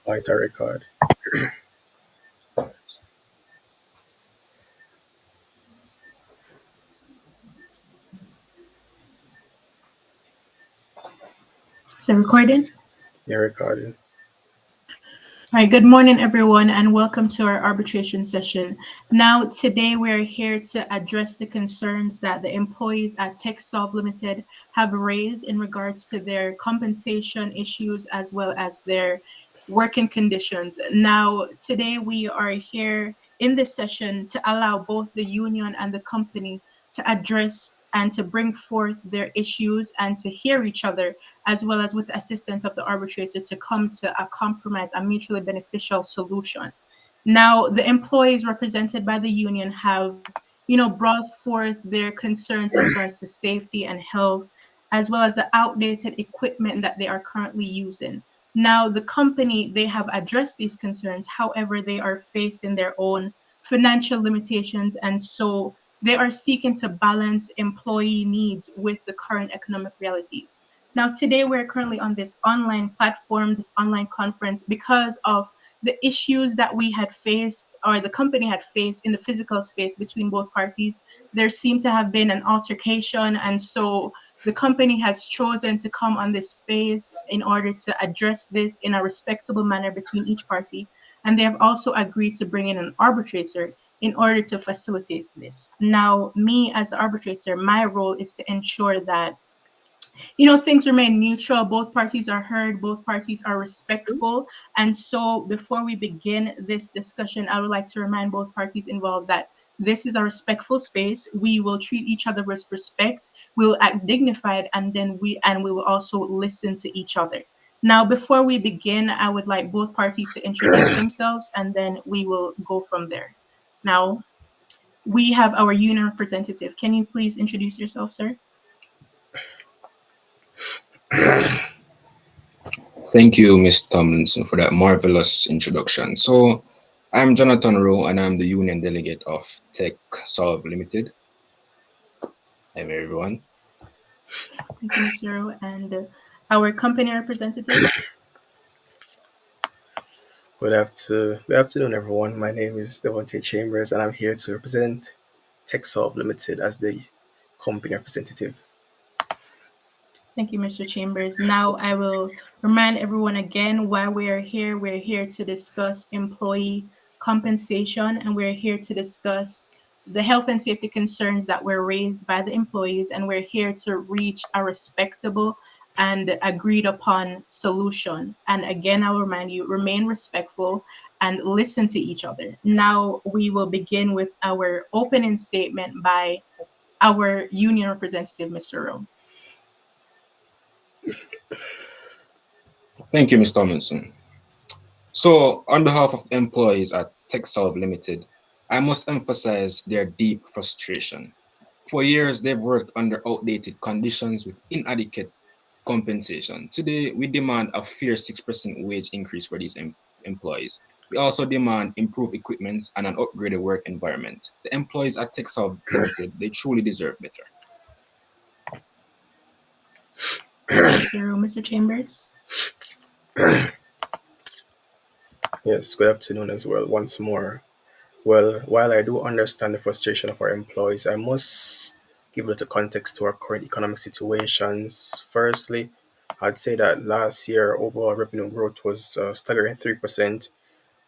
White a record. So recording. You're recording. All right, good morning, everyone, and welcome to our arbitration session. Now, today we are here to address the concerns that the employees at TechSolve Limited have raised in regards to their compensation issues as well as their working conditions. Now, today we are here in this session to allow both the union and the company to address and to bring forth their issues and to hear each other, as well as with the assistance of the arbitrator to come to a compromise, a mutually beneficial solution. Now, the employees represented by the union have, brought forth their concerns in regards to safety and health, as well as the outdated equipment that they are currently using. Now, the company, they have addressed these concerns. However, they are facing their own financial limitations. And so they are seeking to balance employee needs with the current economic realities. Now, today we're currently on this online platform, this online conference, because of the issues that we had faced or the company had faced in the physical space between both parties. There seemed to have been an altercation. And so the company has chosen to come on this space in order to address this in a respectable manner between each party. And they have also agreed to bring in an arbitrator in order to facilitate this. Now, me as the arbitrator, my role is to ensure that things remain neutral. Both parties are heard, both parties are respectful. And so, before we begin this discussion, I would like to remind both parties involved that this is a respectful space. We will treat each other with respect. We will act dignified, and then we will also listen to each other. Now, before we begin, I would like both parties to introduce themselves, and then we will go from there. Now, we have our union representative. Can you please introduce yourself, sir? Thank you, Ms. Tomlinson, for that marvelous introduction. So, I'm Jonathan Rowe, and I'm the union delegate of Tech Solve Limited. Hi, everyone. Thank you, Mr. Rowe. And our company representative. Good afternoon, everyone. My name is Devontae Chambers, and I'm here to represent TechSolve Limited as the company representative. Thank you, Mr. Chambers. Now I will remind everyone again why we are here. We're here to discuss employee compensation, and we're here to discuss the health and safety concerns that were raised by the employees, and we're here to reach a respectable and agreed upon solution. And again, I'll remind you, remain respectful and listen to each other. Now we will begin with our opening statement by our union representative, Mr. Rowe. Thank you, Ms. Tomlinson. So, on behalf of the employees at TechSolve Limited, I must emphasize their deep frustration. For years, they've worked under outdated conditions with inadequate compensation. Today, we demand a fair 6% wage increase for these employees. We also demand improved equipment and an upgraded work environment. The employees at TechSolve Limited, they truly deserve better. Mr. Chambers. Yes, good afternoon as well, once more. Well, while I do understand the frustration of our employees, I must give a little context to our current economic situations. Firstly, I'd say that last year overall revenue growth was staggering 3%,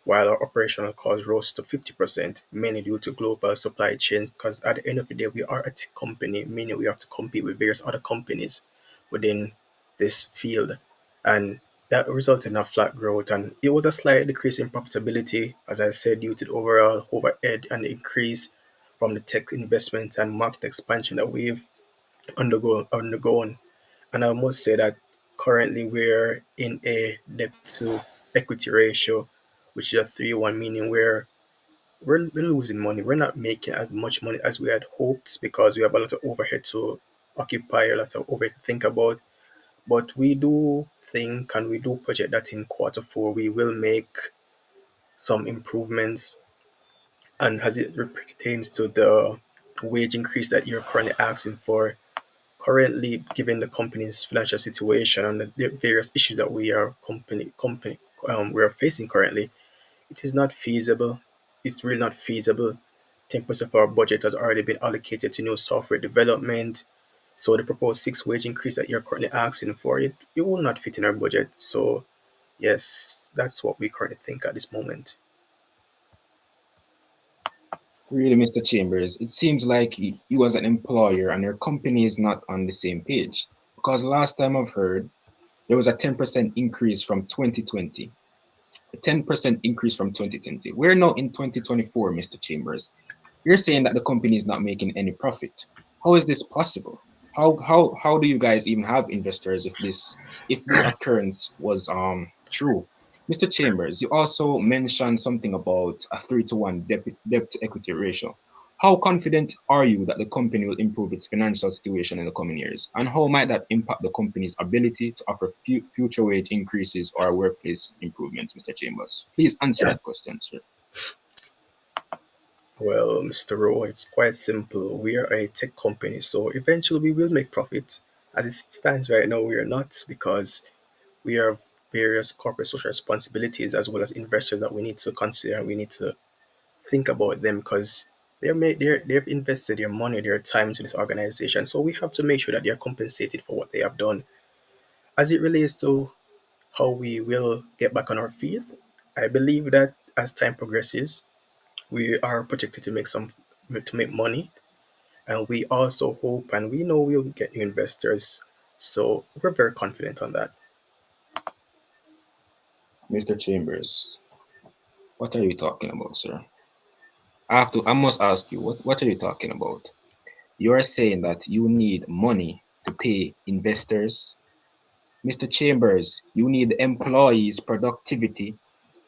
while our operational costs rose to 50%, mainly due to global supply chains. Because at the end of the day, we are a tech company, meaning we have to compete with various other companies within this field. And that resulted in a flat growth. And it was a slight decrease in profitability, as I said, due to the overall overhead and the increase from the tech investment and market expansion that we've undergone. And I must say that currently we're in a debt to equity ratio, which is a 3:1, meaning we're losing money. We're not making as much money as we had hoped because we have a lot of overhead to occupy, a lot of overhead to think about. But we do think and we do project that in quarter four we will make some improvements. And as it pertains to the wage increase that you're currently asking for, Currently, given the company's financial situation and the various issues that we are facing currently, it is not feasible. It's really not feasible. 10% of our budget has already been allocated to new software development. So the proposed six wage increase that you're currently asking for, it will not fit in our budget. So yes, that's what we currently think at this moment. Really, Mr. Chambers, it seems like you as an employer and your company is not on the same page. Because last time I've heard, there was a 10% increase from 2020. A 10% increase from 2020. We're now in 2024, Mr. Chambers. You're saying that the company is not making any profit. How is this possible? How do you guys even have investors if this occurrence was true? Mr. Chambers, you also mentioned something about a 3-to-1 debt to equity ratio. How confident are you that the company will improve its financial situation in the coming years? And how might that impact the company's ability to offer future wage increases or workplace improvements, Mr. Chambers? Please answer that question, sir. Well, Mr. Rowe, it's quite simple. We are a tech company, so eventually we will make profit. As it stands right now, we are not because we have various corporate social responsibilities as well as investors that we need to consider and we need to think about them because they've invested their money, their time into this organization. So we have to make sure that they are compensated for what they have done. As it relates to how we will get back on our feet, I believe that as time progresses, we are projected to make money, and we also hope and we know we'll get new investors. So we're very confident on that. Mr. Chambers, what are you talking about, sir? I must ask you, what are you talking about? You're saying that you need money to pay investors. Mr. Chambers, you need employees' productivity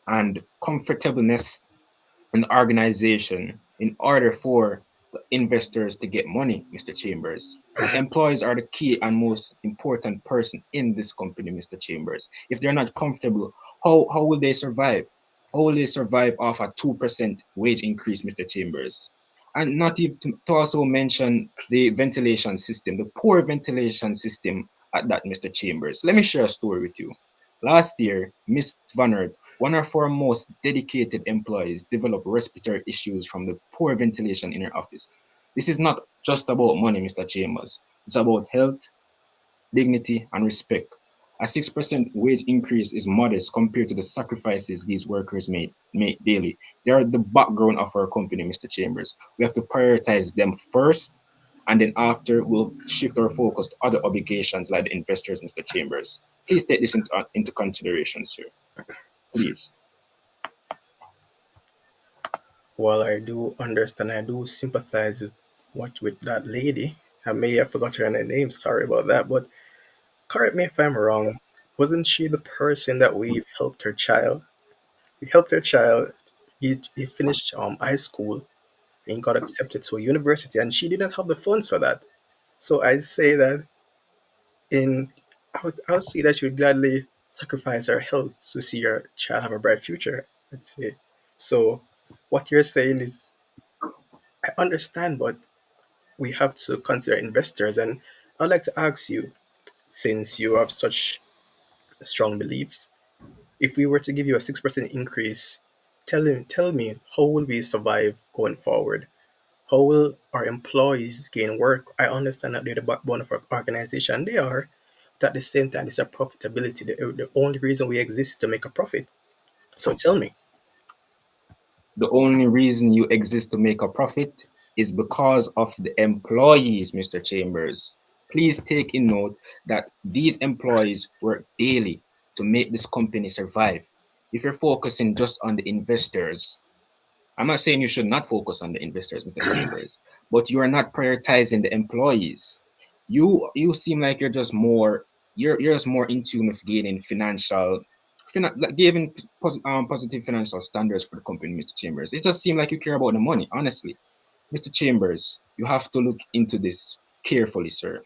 and comfortableness in the organization in order for the investors to get money, Mr. Chambers. The employees are the key and most important person in this company, Mr. Chambers. If they're not comfortable, how will they survive? How will they survive off a 2% wage increase, Mr. Chambers? And not even to also mention the ventilation system, the poor ventilation system at that, Mr. Chambers. Let me share a story with you. Last year, Miss Vannert, one of our most dedicated employees, developed respiratory issues from the poor ventilation in her office. This is not just about money, Mr. Chambers. It's about health, dignity, and respect. A 6% wage increase is modest compared to the sacrifices these workers make daily. They are the background of our company, Mr. Chambers. We have to prioritize them first, and then after, we'll shift our focus to other obligations like the investors, Mr. Chambers. Please take this into consideration, sir. Please. While I do understand, I do sympathize with that lady. I may have forgotten her name, sorry about that, but correct me if I'm wrong. Wasn't she the person that we've helped her child? We helped her child. He finished high school and got accepted to a university, and she didn't have the funds for that. So I'd say that in I would say that she would gladly sacrifice her health to see her child have a bright future. I'd say. So what you're saying is I understand, but we have to consider investors. And I'd like to ask you, since you have such strong beliefs, if we were to give you a 6% increase, tell me how will we survive going forward? How will our employees gain work? I understand that they're the backbone of our organization. They are, but at the same time, it's a profitability. The only reason we exist is to make a profit. So tell me. The only reason you exist to make a profit is because of the employees, Mr. Chambers. Please take in note that these employees work daily to make this company survive. If you're focusing just on the investors, I'm not saying you should not focus on the investors, Mr. Chambers, but you are not prioritizing the employees. You seem like you're just more in tune with gaining like giving positive financial standards for the company, Mr. Chambers. It just seems like you care about the money, honestly. Mr. Chambers, you have to look into this carefully, sir.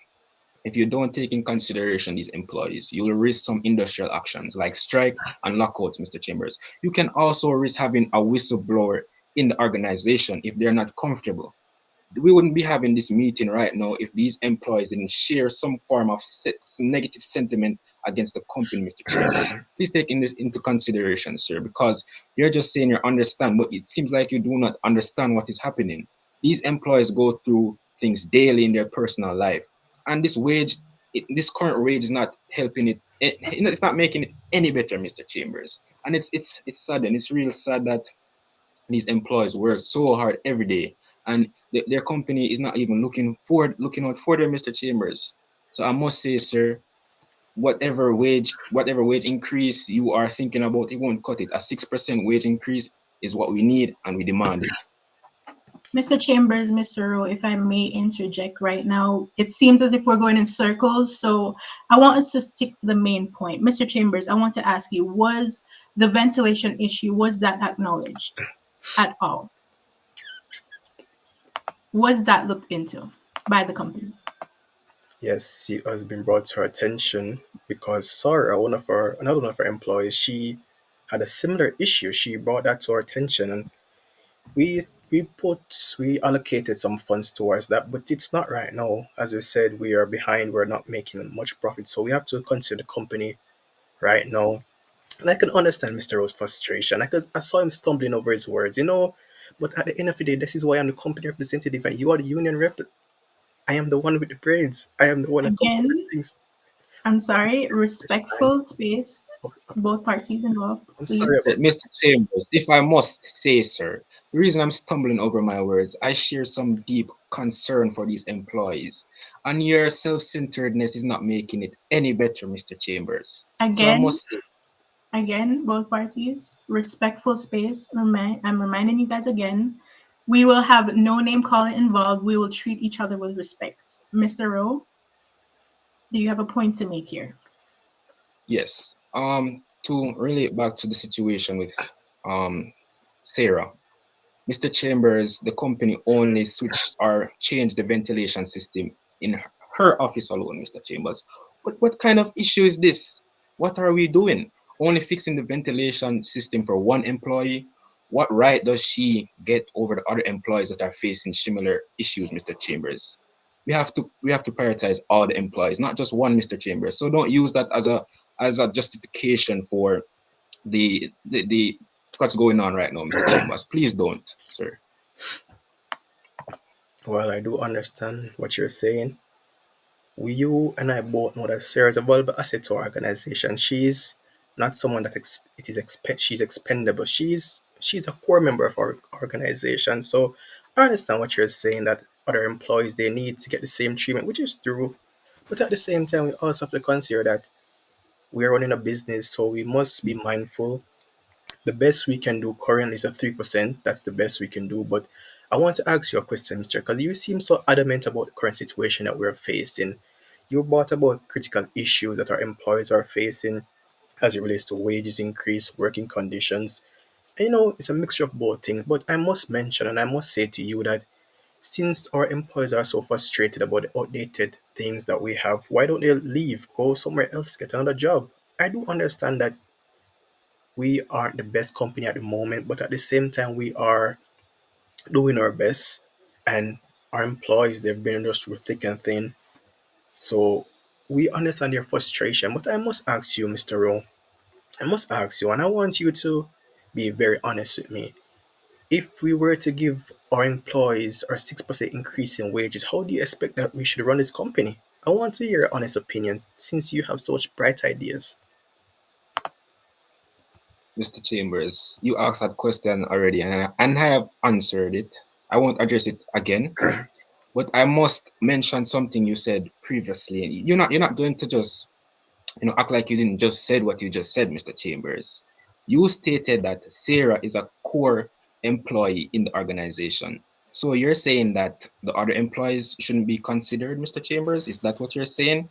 If you don't take in consideration these employees, you will risk some industrial actions like strike and lockouts, Mr. Chambers. You can also risk having a whistleblower in the organization if they're not comfortable. we wouldn't be having this meeting right now if these employees didn't share some form of some negative sentiment against the company, Mr. Chambers. Please take this into consideration, sir, because you're just saying you understand, but it seems like you do not understand what is happening. These employees go through things daily in their personal life, and this current wage is not helping it. It's not making it any better, Mr. Chambers. And it's sad, and it's real sad that these employees work so hard every day, and their company is not even looking out for them, Mr. Chambers. So I must say, sir, whatever wage increase you are thinking about, it won't cut it. A 6% wage increase is what we need, and we demand it. Mr. Chambers, Mr. Rowe, if I may interject right now, it seems as if we're going in circles. So I want us to stick to the main point. Mr. Chambers, I want to ask you, was the ventilation issue, was that acknowledged at all? Was that looked into by the company? Yes, it has been brought to our attention because Sarah, another one of our employees, she had a similar issue. She brought that to our attention, and we we allocated some funds towards that, but it's not right now. As we said, we are behind. We're not making much profit, so we have to consider the company right now. And I can understand Mr. Rowe's frustration. I saw him stumbling over his words, you know. But at the end of the day, this is why I'm the company representative, and you are the union rep. I am the one with the braids. I am the one that comes up with Again, things. I'm sorry, Understand? respectful space, Oh, both parties involved, I'm sorry please. about Mr. Chambers, if I must say, sir, the reason I'm stumbling over my words, I share some deep concern for these employees, and your self-centeredness is not making it any better, Mr. Chambers. So I Again, must say, again, both parties, respectful space. I'm reminding you guys again, we will have no name calling involved. We will treat each other with respect. Mr. Rowe, do you have a point to make here? yes. To relate back to the situation with Sarah, Mr. Chambers, the company only switched or changed the ventilation system in her office alone, Mr. Chambers. What kind of issue is this? What are we doing? Only fixing the ventilation system for one employee? What right does she get over the other employees that are facing similar issues, Mr. Chambers? We have to prioritize all the employees, not just one, Mr. Chambers. So don't use that as a justification for the what's going on right now, Mr. Chambers. Please don't, sir. well, I do understand what you're saying. You and I both know that Sarah is a valuable asset to our organization. She's not someone that she's expendable. She's a core member of our organization. So I understand what you're saying, that other employees, they need to get the same treatment, which is true. But at the same time, we also have to consider that we are running a business, so we must be mindful. The best we can do currently is a 3%. That's the best we can do. But I want to ask you a question, Mr. Because you seem so adamant about the current situation that we're facing. You brought about critical issues that our employees are facing as it relates to wages increase, working conditions. And it's a mixture of both things. But I must mention and I must say to you that since our employees are so frustrated about the outdated things that we have, why don't they leave, go somewhere else, get another job? I do understand that we aren't the best company at the moment, but at the same time, we are doing our best. And our employees, they've been just through thick and thin. So we understand your frustration. But I must ask you, Mr. Rowe, I must ask you, and I want you to be very honest with me. If we were to give our employees our 6% increase in wages, how do you expect that we should run this company? I want to hear your honest opinions since you have such bright ideas. Mr. Chambers, you asked that question already, and I have answered it. I won't address it again, but I must mention something you said previously. You're not going to just act like you didn't just said what you just said, Mr. Chambers. You stated that Sarah is a core employee in the organization. So you're saying that the other employees shouldn't be considered, Mr. Chambers? Is that what you're saying?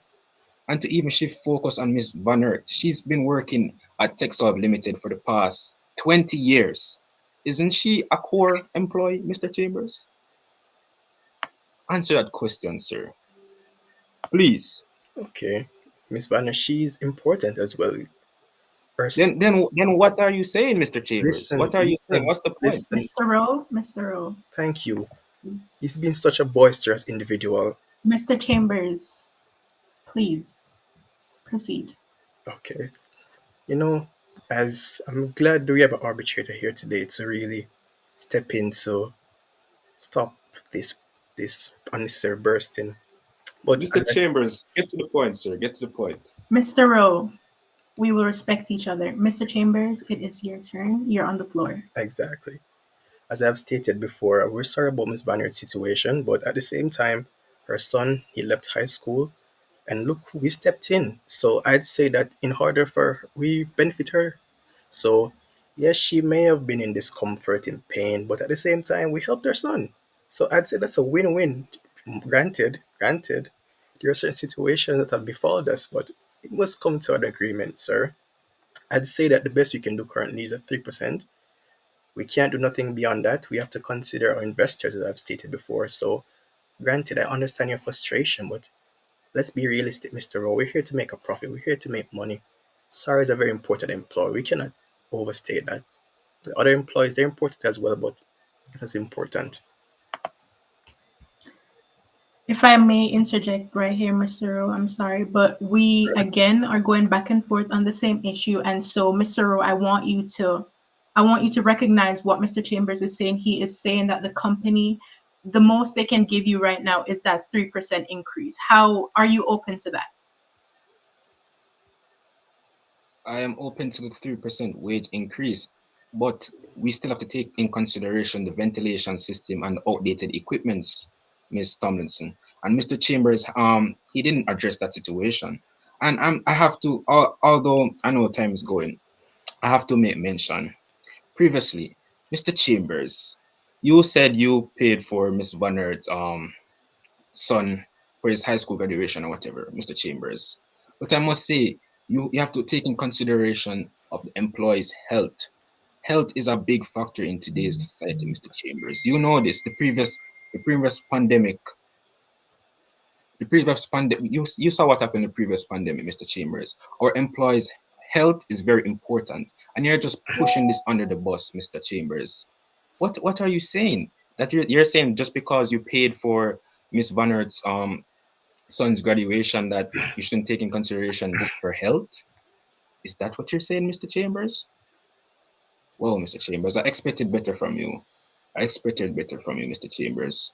And to even shift focus on Miss Van Earth, she's been working at TechSolve Limited for the past 20 years. Isn't she a core employee, Mr. Chambers? Answer that question, sir. Please. Okay. Miss Vanna, she's important as well. Then what are you saying, Mr. Chambers? Listen, What are you saying? listen, What's the point? listen. Mr. Rowe, Mr. Rowe, Thank you. please. He's been such a boisterous individual. Mr. Chambers, please proceed. Okay. You know, as I'm glad we have an arbitrator here today to really step in to stop this this unnecessary bursting. But Mr. Chambers, get to the point, sir. Get to the point. Mr. Rowe, we will respect each other. Mr. Chambers, it is your turn. You're on the floor. exactly. As I've stated before, we're sorry about Miss Bannard's situation, but at the same time, her son, he left high school, and look, we stepped in. So I'd say that in order for we benefit her. So yes, she may have been in discomfort, in pain, but at the same time, we helped her son. So I'd say that's a win-win. Granted, there are certain situations that have befallen us, but it must come to an agreement, sir. I'd say that the best we can do currently is at 3%. We can't do nothing beyond that. We have to consider our investors, as I've stated before. So, granted, I understand your frustration, but let's be realistic, Mr. Rowe. We're here to make a profit. We're here to make money. Sarah is a very important employee. We cannot overstate that. The other employees, they're important as well, but that's important. If I may interject right here, Mr. Rowe, I'm sorry, but we again are going back and forth on the same issue. And so, Mr. Rowe, I want you to recognize what Mr. Chambers is saying. He is saying that the company, the most they can give you right now is that 3% increase. How are you open to that? I am open to the 3% wage increase, but we still have to take in consideration the ventilation system and outdated equipments, Ms. Tomlinson. And Mr. Chambers, he didn't address that situation. And I have to, although I know time is going, I have to make mention. Previously, Mr. Chambers, you said you paid for Miss Vannert's son for his high school graduation or whatever, Mr. Chambers. But I must say, you have to take in consideration of the employee's health. Health is a big factor in today's society, Mr. Chambers. You know this. The previous pandemic, you saw what happened in the previous pandemic, Mr. Chambers. Our employees' health is very important, and you're just pushing this under the bus, Mr. Chambers. What are you saying? That you're saying just because you paid for Miss Vannert's son's graduation that you shouldn't take in consideration her health? Is that what you're saying, Mr. Chambers? Well, Mr. Chambers, I expected better from you. I expected better from you, Mr. Chambers.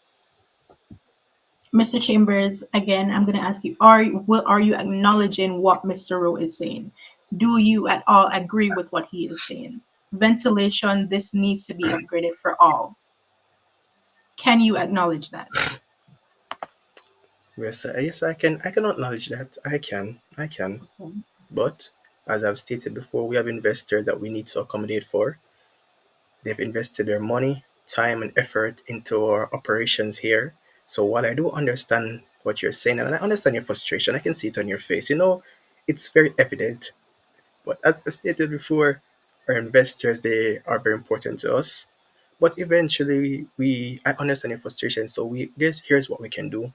Mr. Chambers, again, I'm going to ask you: are you acknowledging what Mr. Rowe is saying? Do you at all agree with what he is saying? Ventilation, this needs to be upgraded for all. Can you acknowledge that? Yes, I can. I can acknowledge that. I can. Okay. But as I've stated before, we have investors that we need to accommodate for. They've invested their money, time, and effort into our operations here. So while I do understand what you're saying, and I understand your frustration, I can see it on your face. It's very evident. But as I stated before, our investors, they are very important to us. But eventually, I understand your frustration. So here's what we can do.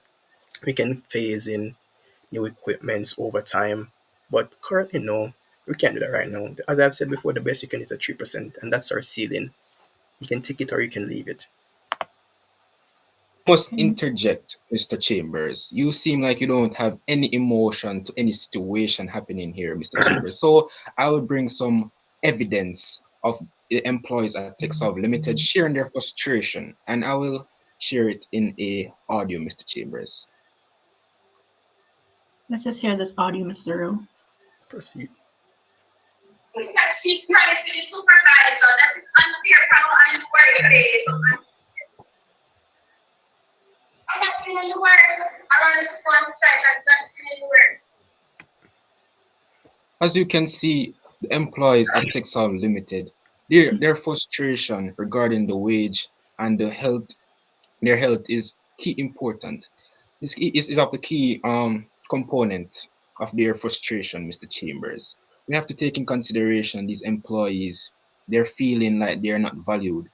We can phase in new equipments over time. But currently, no, we can't do that right now. As I've said before, the best you can is at 3%, and that's our ceiling. You can take it or you can leave it. Must Okay. interject, Mr. Chambers. You seem like you don't have any emotion to any situation happening here, Mr. Chambers. So I will bring some evidence of the employees at Texov Limited sharing their frustration, and I will share it in a audio, Mr. Chambers. Let's just hear this audio, Mr. Rowe. Proceed. She's trying to be supervisor. That is unfair. I'm worried. I'm not doing the work. I want to sponsor. I'm not doing the work. As you can see, the employees at Texov Limited, their frustration regarding the wage and their health is key important. This is of the key component of their frustration, Mr. Chambers. We have to take in consideration these employees, they're feeling like they're not valued.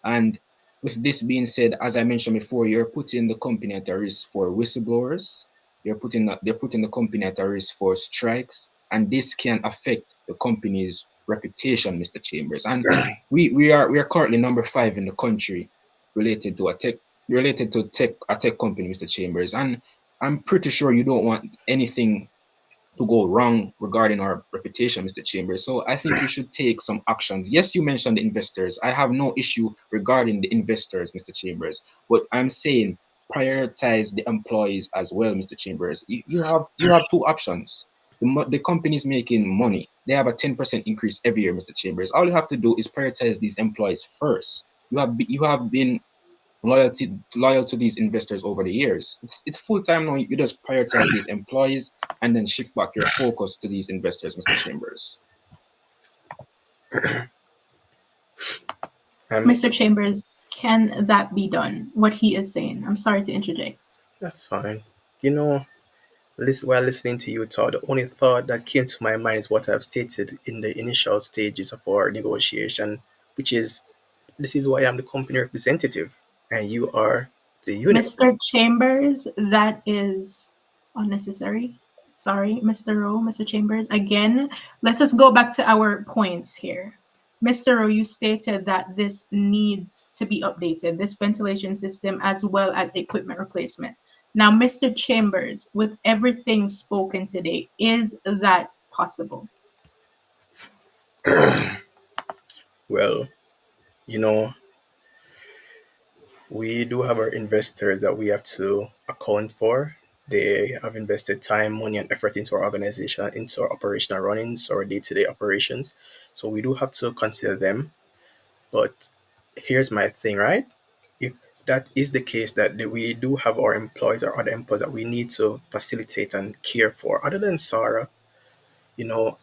And with this being said, as I mentioned before, you're putting the company at a risk for whistleblowers. They're putting the company at a risk for strikes, and this can affect the company's reputation, Mr. Chambers. And we are currently number 5 in the country related to a tech a tech company, Mr. Chambers, and I'm pretty sure you don't want anything to go wrong regarding our reputation, Mr. Chambers. So I think you should take some actions. Yes, you mentioned the investors. I have no issue regarding the investors, Mr. Chambers, but I'm saying prioritize the employees as well, Mr. Chambers. You have two options. The company is making money. They have a 10% increase every year, Mr. Chambers. All you have to do is prioritize these employees first. You have been loyal to these investors over the years. It's full time now. You just prioritize these employees and then shift back your focus to these investors, Mr. Chambers. I'm Mr. Chambers, can that be done? What he is saying. I'm sorry to interject. That's fine. You know, while listening to you talk, the only thought that came to my mind is what I've stated in the initial stages of our negotiation, which is this is why I'm the company representative and you are the unit. Mr. Chambers, that is unnecessary. Sorry, Mr. Rowe, Mr. Chambers. Again, let's just go back to our points here. Mr. Rowe, you stated that this needs to be updated, this ventilation system, as well as equipment replacement. Now, Mr. Chambers, with everything spoken today, is that possible? Well, you know, we do have our investors that we have to account for. They have invested time, money, and effort into our organization, into our operational runnings, our day to day operations. So we do have to consider them. But here's my thing, right? If that is the case, that we do have our employees or other employees that we need to facilitate and care for, other than Sarah, you know,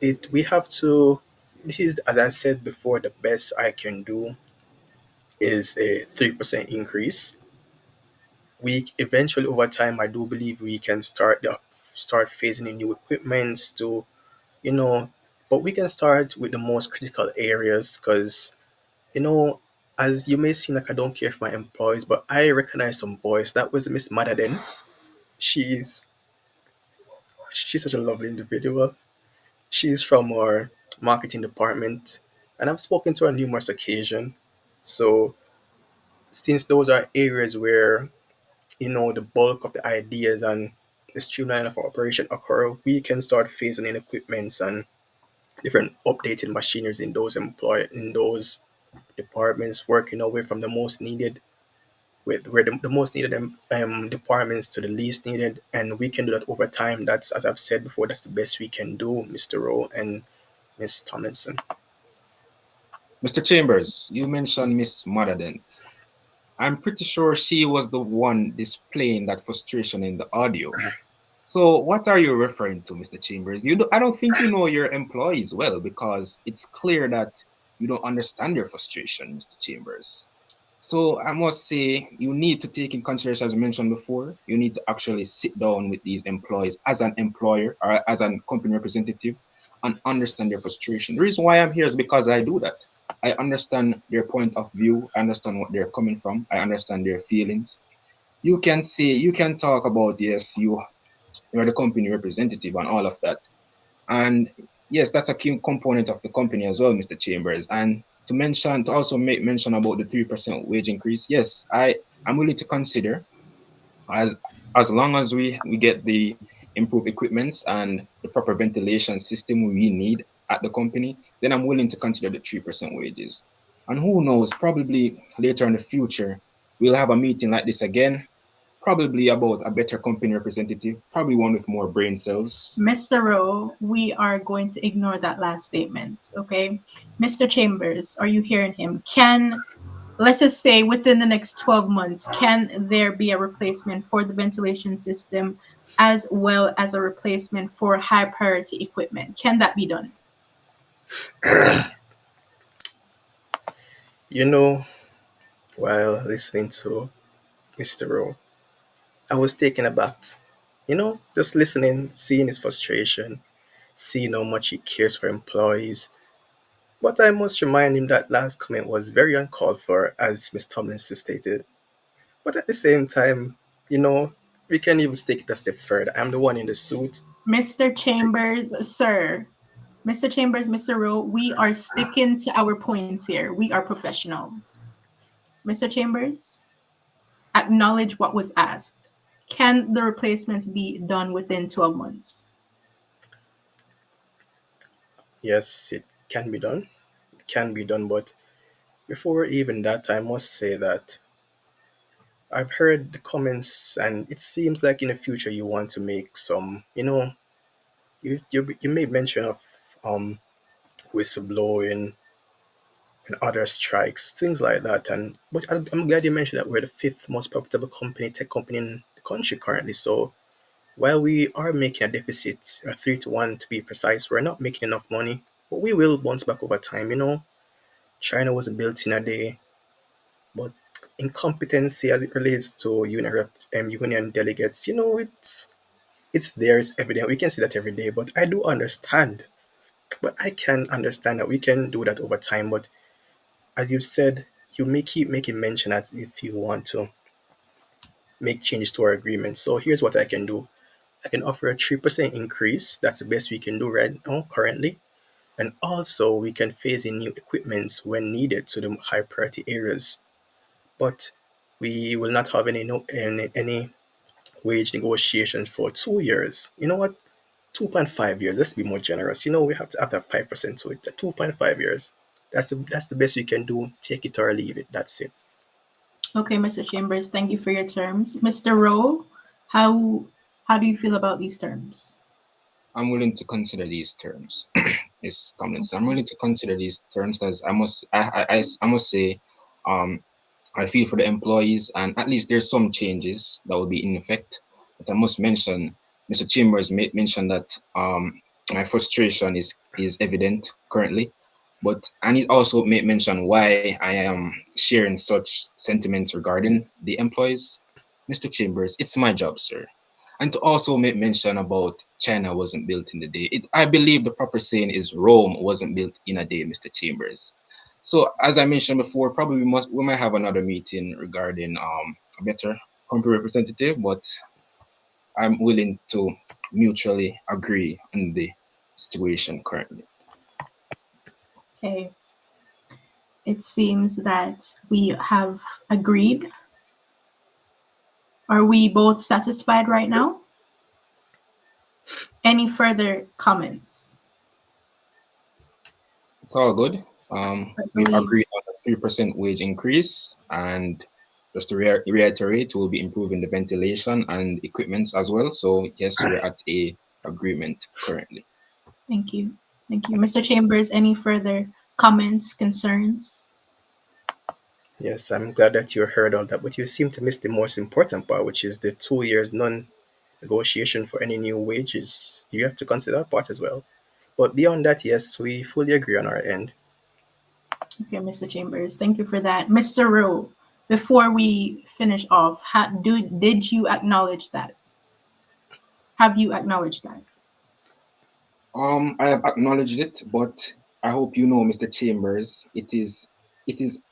it we have to. This is, as I said before, the best I can do is a 3% increase. We eventually, over time, I do believe we can start phasing in new equipments to, you know, but we can start with the most critical areas because, you know, as you may seem like I don't care for my employees, but I recognize some voice. That was Miss Madaden. She's she's such a lovely individual. She's from our marketing department, and I've spoken to her on numerous occasions. So since those are areas where, you know, the bulk of the ideas and the streamline of our operation occur, we can start phasing in equipments and different updated machineries in those departments, working away from the most needed with where the most needed departments to the least needed, and we can do that over time. That's, as I've said before, that's the best we can do, Mr. Rowe and Miss Tomlinson. Mr. Chambers, you mentioned Miss Motherden. I'm pretty sure she was the one displaying that frustration in the audio. So, what are you referring to, Mr. Chambers? I don't think you know your employees well because it's clear that you don't understand their frustration, Mr. Chambers. So, I must say, you need to take in consideration, as mentioned before, you need to actually sit down with these employees as an employer or as a company representative and understand their frustration. The reason why I'm here is because I do that. I understand their point of view, I understand what they're coming from, I understand their feelings. You can talk about, yes, you're the company representative and all of that. And yes, that's a key component of the company as well, Mr. Chambers. And to also make mention about the 3% wage increase, yes, I'm willing to consider as as long as we get the improved equipments and the proper ventilation system we need at the company, then I'm willing to consider the 3% wages. And who knows, probably later in the future, we'll have a meeting like this again, probably about a better company representative, probably one with more brain cells. Mr. Rowe, we are going to ignore that last statement, okay? Mr. Chambers, are you hearing him? Let's just say within the next 12 months, can there be a replacement for the ventilation system as well as a replacement for high priority equipment? Can that be done? You know, while listening to Mr. Rowe, I was taken aback. You know, just listening, seeing his frustration, seeing how much he cares for employees. But I must remind him that last comment was very uncalled for, as Miss Tomlinson stated. But at the same time, you know, we can even take it a step further. I'm the one in the suit. Mr. Chambers, sir. Mr. Chambers, Mr. Rowe, we are sticking to our points here. We are professionals. Mr. Chambers, acknowledge what was asked. Can the replacements be done within 12 months? Yes, it can be done. It can be done, but before even that, I must say that I've heard the comments, and it seems like in the future you want to make some, you made mention of um whistleblowing and other strikes, things like that. And but I'm glad you mentioned that we're the fifth most profitable tech company in the country currently. So while we are making a deficit, a 3 to 1 to be precise, we're not making enough money, but we will bounce back over time. China wasn't built in a day, but incompetency as it relates to union delegates, it's there, it's evident. We can see that every day. But I do understand. But I can understand that we can do that over time. But as you said, you may keep making mention as if you want to make changes to our agreement. So here's what I can do. I can offer a 3% increase. That's the best we can do right now currently. And also we can phase in new equipments when needed to the high priority areas. But we will not have any wage negotiations for 2 years. You know what? 2.5 years. Let's be more generous. We have to add that 5% to it. The 2.5 years. That's the best we can do. Take it or leave it. That's it. Okay, Mr. Chambers, thank you for your terms. Mr. Rowe, how do you feel about these terms? I'm willing to consider these terms. Yes, Tomlinson. I'm willing to consider these terms because I must say, um, I feel for the employees, and at least there's some changes that will be in effect. But I must mention, Mr. Chambers mentioned that my frustration is evident currently, but and he also made mention why I am sharing such sentiments regarding the employees. Mr. Chambers, it's my job, sir. And to also make mention about China wasn't built in a day. I believe the proper saying is Rome wasn't built in a day, Mr. Chambers. So as I mentioned before, probably we might have another meeting regarding a better company representative, but I'm willing to mutually agree on the situation currently. Okay. It seems that we have agreed. Are we both satisfied right now? Any further comments? It's all good. I We've believe. agreed on a 3% wage increase, and just to reiterate, we'll be improving the ventilation and equipments as well. So yes, we're at a agreement currently. Thank you. Thank you. Mr. Chambers, any further comments, concerns? Yes, I'm glad that you heard all that, but you seem to miss the most important part, which is the 2 years non-negotiation for any new wages. You have to consider that part as well. But beyond that, yes, we fully agree on our end. Okay, Mr. Chambers, thank you for that. Mr. Rowe, before we finish off, did you acknowledge that? Have you acknowledged that? I have acknowledged it, but I hope you know, Mr. Chambers, it is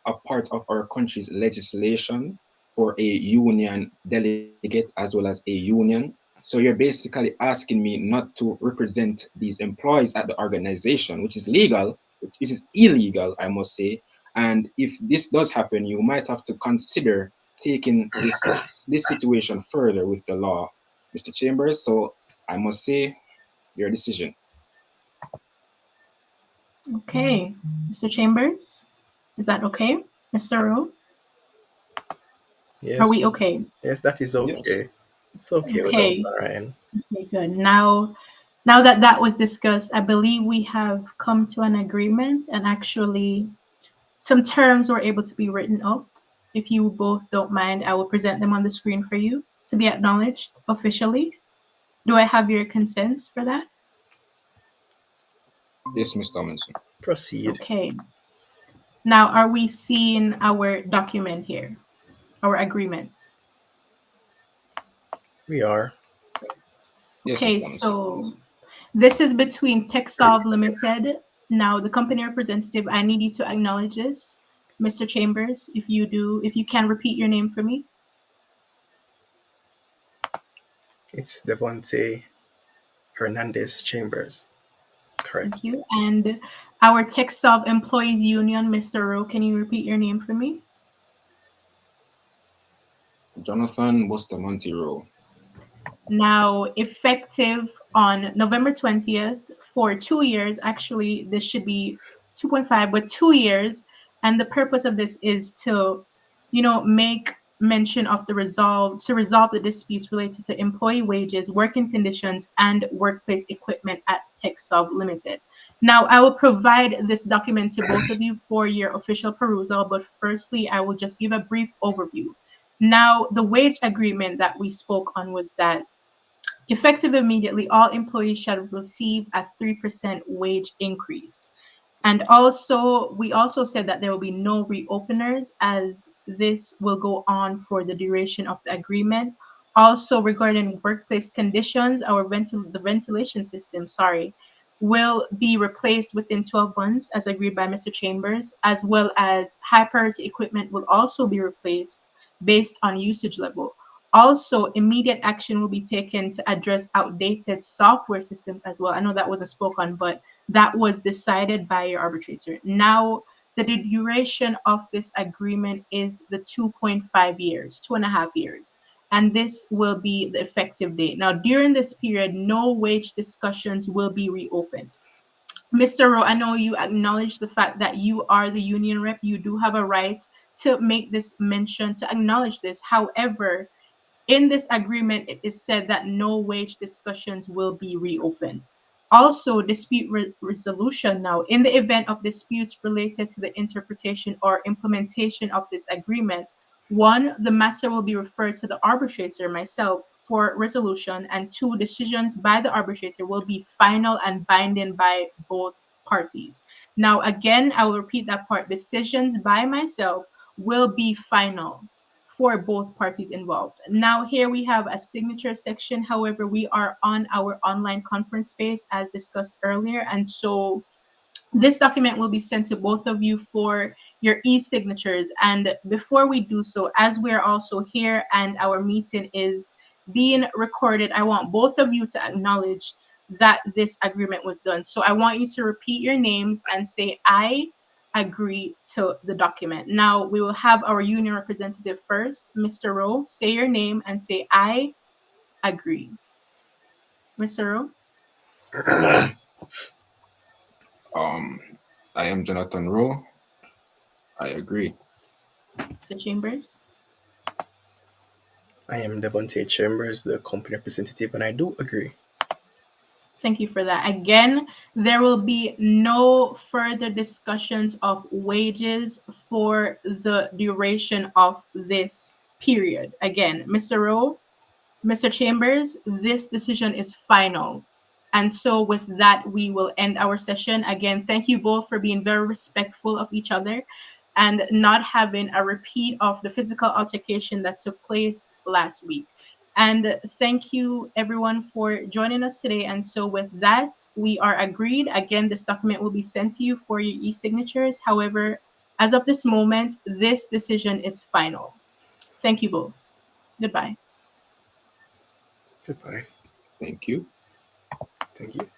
a part of our country's legislation for a union delegate as well as a union. So you're basically asking me not to represent these employees at the organization, which is legal, which is illegal, I must say. And if this does happen, you might have to consider taking this situation further with the law, Mr. Chambers. So I must say, your decision. Okay, Mr. Chambers, is that okay? Mr. Rowe, are Yes, we okay? yes, that is Yes. okay. It's okay with us, Okay, Ryan. okay, good. Now that that was discussed, I believe we have come to an agreement, and actually some terms were able to be written up. If you both don't mind, I will present them on the screen for you to be acknowledged officially. Do I have your consents for that? Yes, Mr. Tomlinson. Proceed. Okay. Now, are we seeing our document here, our agreement? We are. Yes, Okay, Mr. Tomlinson. so this is between TechSolve Limited. Now, the company representative, I need you to acknowledge this. Mr. Chambers, if you can repeat your name for me. It's Devonte Hernandez Chambers. Correct. Thank you. And our TechSolve Employees Union, Mr. Rowe, can you repeat your name for me? Jonathan Bustamante Rowe. Now, effective on November 20th for 2 years. Actually, this should be 2.5, but 2 years. And the purpose of this is to, make mention of the resolve the disputes related to employee wages, working conditions, and workplace equipment at TechSolve Limited. Now, I will provide this document to both of you for your official perusal, but firstly, I will just give a brief overview. Now, the wage agreement that we spoke on was that effective immediately, all employees shall receive a 3% wage increase. And also, we also said that there will be no reopeners as this will go on for the duration of the agreement. Also, regarding workplace conditions, the ventilation system, will be replaced within 12 months as agreed by Mr. Chambers, as well as high priority equipment will also be replaced based on usage level. Also, immediate action will be taken to address outdated software systems as well. I know that wasn't spoken, but that was decided by your arbitrator. Now, the duration of this agreement is the 2.5 years, 2.5 years. And this will be the effective date. Now, during this period, no wage discussions will be reopened. Mr. Rowe, I know you acknowledge the fact that you are the union rep. You do have a right to make this mention, to acknowledge this. However, in this agreement, it is said that no wage discussions will be reopened. Also, dispute resolution now. In the event of disputes related to the interpretation or implementation of this agreement, one, the matter will be referred to the arbitrator, myself, for resolution, and two, decisions by the arbitrator will be final and binding by both parties. Now, again, I will repeat that part. Decisions by myself will be final for both parties involved. Now, here we have a signature section. However, we are on our online conference space as discussed earlier. And so this document will be sent to both of you for your e-signatures. And before we do so, as we're also here and our meeting is being recorded, I want both of you to acknowledge that this agreement was done. So I want you to repeat your names and say, I agree to the document. Now we will have our union representative first. Mr. Rowe, say your name and say, I agree. Mr. Rowe? Um, I am Jonathan Rowe. I agree. Mr. Chambers? I am Devontae Chambers, the company representative, and I do agree. Thank you for that. Again, there will be no further discussions of wages for the duration of this period. Again, Mr. Rowe, Mr. Chambers, this decision is final. And so, with that, we will end our session. Again, thank you both for being very respectful of each other and not having a repeat of the physical altercation that took place last week. And thank you, everyone, for joining us today. And so, with that, we are agreed. Again, this document will be sent to you for your e signatures. However, as of this moment, this decision is final. Thank you both. Goodbye. Goodbye. Thank you. Thank you.